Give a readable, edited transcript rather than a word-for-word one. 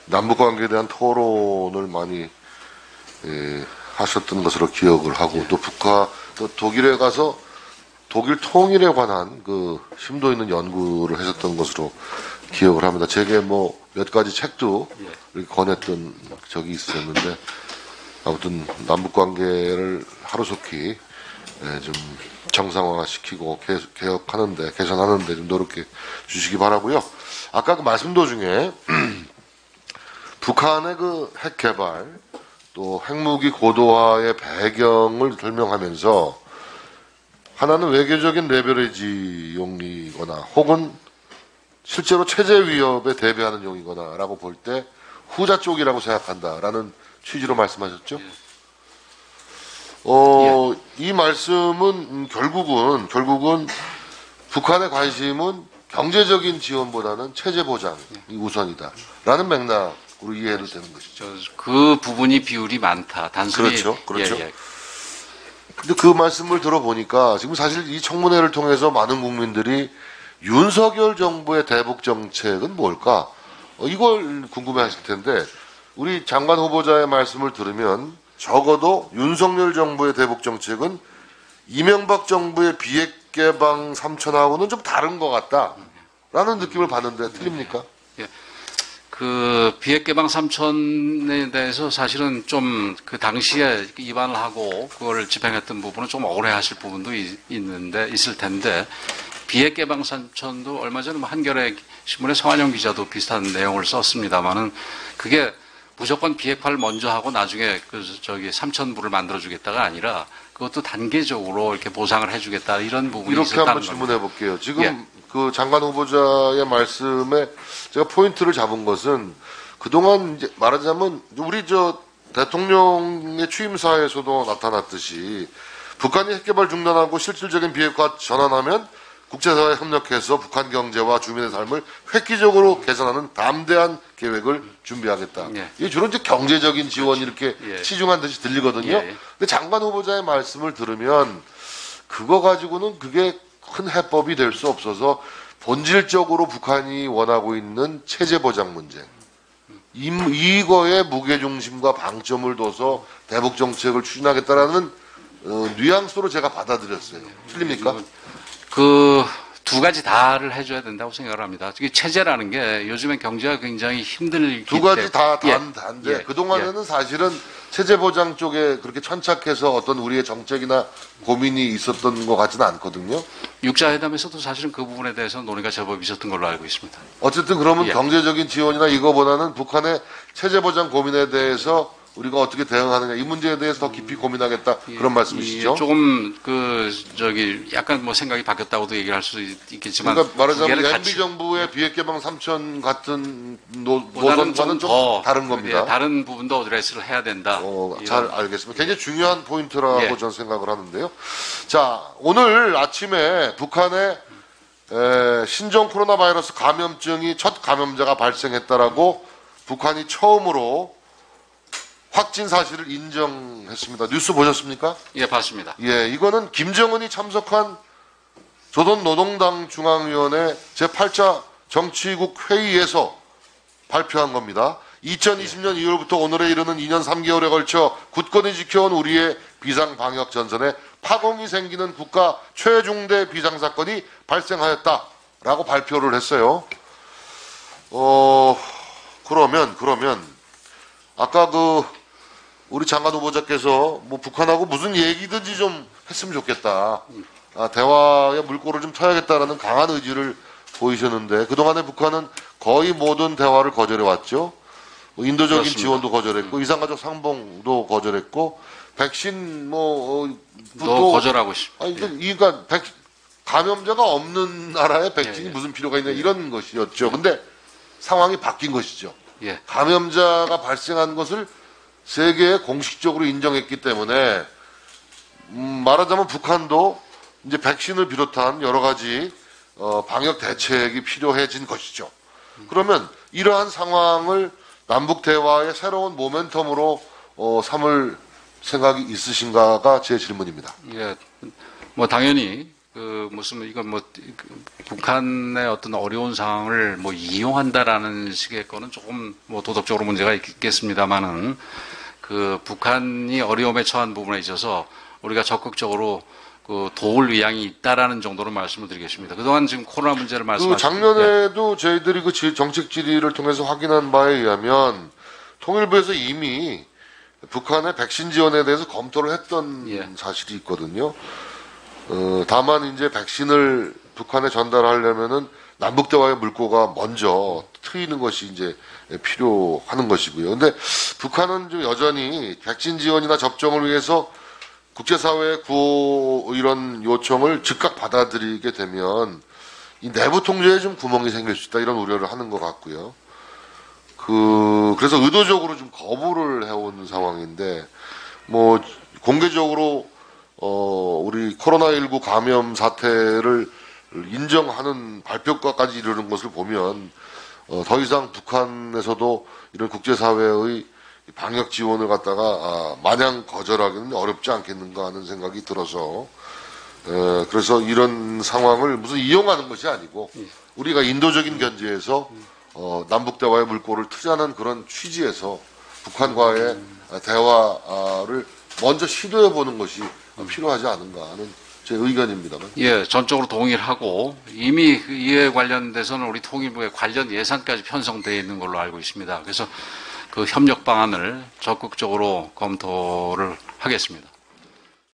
남북 관계에 대한 토론을 많이 하셨던 것으로 기억을 하고 또 독일에 가서 독일 통일에 관한 그 심도 있는 연구를 하셨던 것으로 기억을 합니다. 제게 뭐 몇 가지 책도 이렇게 권했던 적이 있었는데 아무튼 남북 관계를 하루속히 좀 정상화시키고 개혁하는데 개선하는데 좀 노력해 주시기 바라고요. 아까 그 말씀 도중에 북한의 그 핵 개발 또 핵무기 고도화의 배경을 설명하면서 하나는 외교적인 레버리지 용이거나 혹은 실제로 체제 위협에 대비하는 용이거나라고 볼 때 후자 쪽이라고 생각한다라는 취지로 말씀하셨죠. 이 말씀은 결국은 북한의 관심은 경제적인 지원보다는 체제 보장이 우선이다라는 맥락으로 이해해도 되는 것이죠. 그 부분이 비율이 많다. 단순히 그렇죠. 근데 그 말씀을 들어보니까 지금 사실 이 청문회를 통해서 많은 국민들이 윤석열 정부의 대북 정책은 뭘까? 이걸 궁금해하실 텐데 우리 장관 후보자의 말씀을 들으면 적어도 윤석열 정부의 대북 정책은 이명박 정부의 비핵 개방 3천하고는 좀 다른 것 같다라는 느낌을 받는데 틀립니까? 그 비핵 개방 3천에 대해서 사실은 좀 그 당시에 입안을 하고 그걸 집행했던 부분은 좀 오래 하실 부분도 있을 텐데 비핵 개방 3천도 얼마 전에 한겨레 신문에 성한영 기자도 비슷한 내용을 썼습니다만은 그게 무조건 비핵화를 먼저 하고 나중에 3천부를 만들어주겠다가 아니라 그것도 단계적으로 이렇게 보상을 해주겠다 이런 부분이 이렇게 있었다는 한번 질문해 볼게요. 지금 그 장관 후보자의 말씀에 제가 포인트를 잡은 것은 그동안 이제 말하자면 우리 대통령의 취임사에서도 나타났듯이 북한이 핵개발 중단하고 실질적인 비핵화 전환하면 국제사회에 협력해서 북한 경제와 주민의 삶을 획기적으로 개선하는 담대한 계획을 준비하겠다. 이게 주로 이제 경제적인 지원이 이렇게 치중한 듯이 들리거든요. 근데 장관 후보자의 말씀을 들으면 그거 가지고는 그게 큰 해법이 될 수 없어서 본질적으로 북한이 원하고 있는 체제 보장 문제. 이거에 무게중심과 방점을 둬서 대북 정책을 추진하겠다라는 뉘앙스로 제가 받아들였어요. 틀립니까? 그 두 가지 다를 해줘야 된다고 생각을 합니다. 이게 체제라는 게 요즘엔 경제가 굉장히 힘들기 때문에 두 가지 다 단데 그동안에는 사실은 체제 보장 쪽에 그렇게 천착해서 어떤 우리의 정책이나 고민이 있었던 것 같지는 않거든요. 6자 회담에서도 사실은 그 부분에 대해서 논의가 제법 있었던 걸로 알고 있습니다. 어쨌든 그러면 경제적인 지원이나 이거보다는 북한의 체제 보장 고민에 대해서 우리가 어떻게 대응하느냐 이 문제에 대해서 더 깊이 고민하겠다 그런 말씀이시죠? 조금 약간 생각이 바뀌었다고도 얘기를 할 수 있겠지만 그러니까 말하자면 MB 정부의 비핵 개방 3천 같은 노선과는 좀 다른 겁니다. 다른 부분도 어드레스를 해야 된다. 잘 알겠습니다. 굉장히 중요한 포인트라고 저는 생각을 하는데요. 자, 오늘 아침에 북한의 신종 코로나 바이러스 감염증이 첫 감염자가 발생했다라고 북한이 처음으로 확진 사실을 인정했습니다. 뉴스 보셨습니까? 예, 봤습니다. 이거는 김정은이 참석한 조선노동당 중앙위원회 제8차 정치국 회의에서 발표한 겁니다. 2020년 2월부터 오늘에 이르는 2년 3개월에 걸쳐 굳건히 지켜온 우리의 비상방역 전선에 파공이 생기는 국가 최중대 비상사건이 발생하였다라고 발표를 했어요. 그러면 아까 우리 장관 후보자께서 북한하고 무슨 얘기든지 좀 했으면 좋겠다. 대화의 물꼬를 좀 터야겠다라는 강한 의지를 보이셨는데 그동안에 북한은 거의 모든 대화를 거절해왔죠. 인도적인 그렇습니다. 지원도 거절했고 이산가족 상봉도 거절했고 백신 또 거절하고 있습니다. 그러니까 감염자가 없는 나라에 백신이 무슨 필요가 있냐 이런 것이었죠. 근데 상황이 바뀐 것이죠. 감염자가 발생한 것을 세계에 공식적으로 인정했기 때문에 말하자면 북한도 이제 백신을 비롯한 여러 가지 방역 대책이 필요해진 것이죠. 그러면 이러한 상황을 남북 대화의 새로운 모멘텀으로 삼을 생각이 있으신가가 제 질문입니다. 당연히 그 무슨 이건 뭐 북한의 어떤 어려운 상황을 뭐 이용한다라는 식의 거는 조금 뭐 도덕적으로 문제가 있겠습니다만은 그 북한이 어려움에 처한 부분에 있어서 우리가 적극적으로 그 도울 의향이 있다라는 정도로 말씀을 드리겠습니다. 그동안 지금 코로나 문제를 그 말씀하셨죠. 작년에도 저희들이 그 정책 질의를 통해서 확인한 바에 의하면 통일부에서 이미 북한의 백신 지원에 대해서 검토를 했던 예. 사실이 있거든요. 다만 이제 백신을 북한에 전달하려면은 남북 대화의 물꼬가 먼저 트이는 것이 이제 필요하는 것이고요. 근데 북한은 좀 여전히 백신 지원이나 접종을 위해서 국제사회의 구호 이런 요청을 즉각 받아들이게 되면 이 내부 통제에 좀 구멍이 생길 수 있다 이런 우려를 하는 것 같고요. 그래서 의도적으로 좀 거부를 해온 상황인데 뭐 공개적으로 우리 코로나19 감염 사태를 인정하는 발표까지 이르는 것을 보면 더 이상 북한에서도 이런 국제사회의 방역 지원을 갖다가 마냥 거절하기는 어렵지 않겠는가 하는 생각이 들어서 그래서 이런 상황을 무슨 이용하는 것이 아니고 우리가 인도적인 견지에서 남북 대화의 물꼬를 트자는 그런 취지에서 북한과의 대화를 먼저 시도해 보는 것이 필요하지 않은가 하는 제 의견입니다만. 예, 전적으로 동의하고 이미 이에 관련돼서는 우리 통일부에 관련 예산까지 편성되어 있는 걸로 알고 있습니다. 그래서 그 협력 방안을 적극적으로 검토를 하겠습니다.